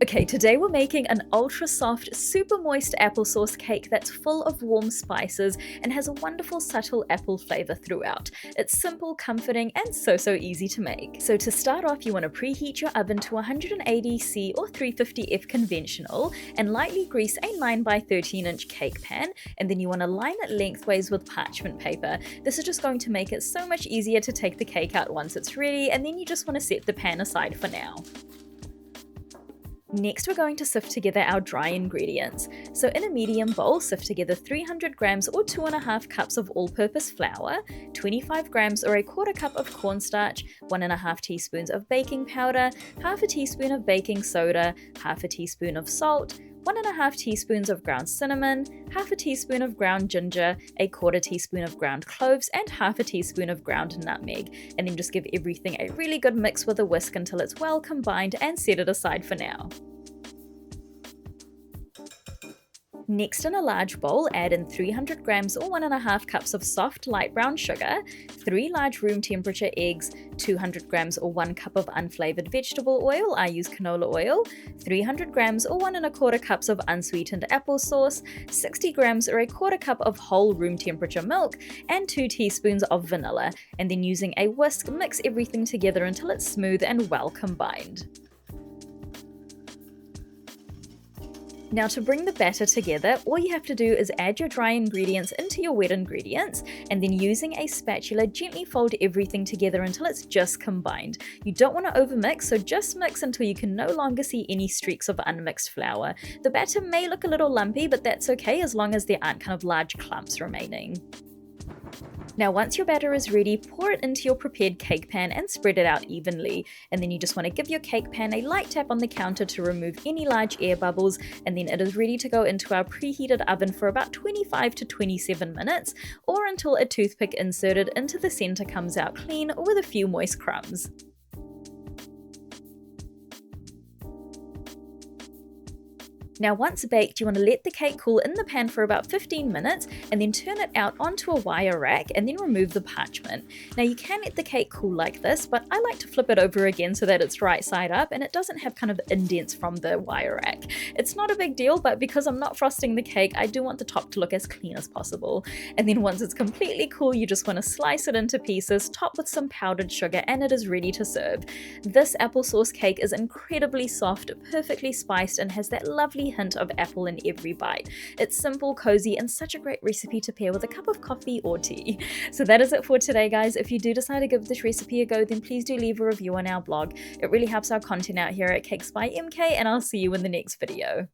Okay, today we're making an ultra soft, super moist applesauce cake that's full of warm spices and has a wonderful subtle apple flavor throughout. It's simple, comforting, and so easy to make. So to start off, you want to preheat your oven to 180°C or 350°F conventional and lightly grease a 9 by 13-inch cake pan, and then you want to line it lengthways with parchment paper. This is just going to make it so much easier to take the cake out once it's ready, and then you just want to set the pan aside for now. Next, we're going to sift together our dry ingredients. So in a medium bowl, sift together 300 grams or 2.5 cups of all-purpose flour, 25 grams or a quarter cup of cornstarch, 1.5 teaspoons of baking powder, half a teaspoon of baking soda, half a teaspoon of salt, 1.5 teaspoons of ground cinnamon, half a teaspoon of ground ginger, a quarter teaspoon of ground cloves, and half a teaspoon of ground nutmeg. And then just give everything a really good mix with a whisk until it's well combined and set it aside for now. Next, in a large bowl, add in 300 grams or 1.5 cups of soft light brown sugar, 3 large room temperature eggs, 200 grams or 1 cup of unflavoured vegetable oil, I use canola oil, 300 grams or 1.25 cups of unsweetened applesauce, 60 grams or a quarter cup of whole room temperature milk, and 2 teaspoons of vanilla, and then using a whisk, mix everything together until it's smooth and well combined. Now to bring the batter together, all you have to do is add your dry ingredients into your wet ingredients, and then using a spatula gently fold everything together until it's just combined. You don't want to overmix, so just mix until you can no longer see any streaks of unmixed flour. The batter may look a little lumpy, but that's okay as long as there aren't kind of large clumps remaining. Now once your batter is ready, pour it into your prepared cake pan and spread it out evenly. And then you just want to give your cake pan a light tap on the counter to remove any large air bubbles, and then it is ready to go into our preheated oven for about 25 to 27 minutes, or until a toothpick inserted into the center comes out clean with a few moist crumbs. Now once baked, you want to let the cake cool in the pan for about 15 minutes and then turn it out onto a wire rack and then remove the parchment. Now you can let the cake cool like this, but I like to flip it over again so that it's right side up and it doesn't have kind of indents from the wire rack. It's not a big deal, but because I'm not frosting the cake, I do want the top to look as clean as possible. And then once it's completely cool, you just want to slice it into pieces, top with some powdered sugar, and it is ready to serve. This applesauce cake is incredibly soft, perfectly spiced, and has that lovely hint of apple in every bite. It's simple, cozy, and such a great recipe to pair with a cup of coffee or tea. So that is it for today, guys. If you do decide to give this recipe a go, then please do leave a review on our blog. It really helps our content out here at Cakes by MK, and I'll see you in the next video.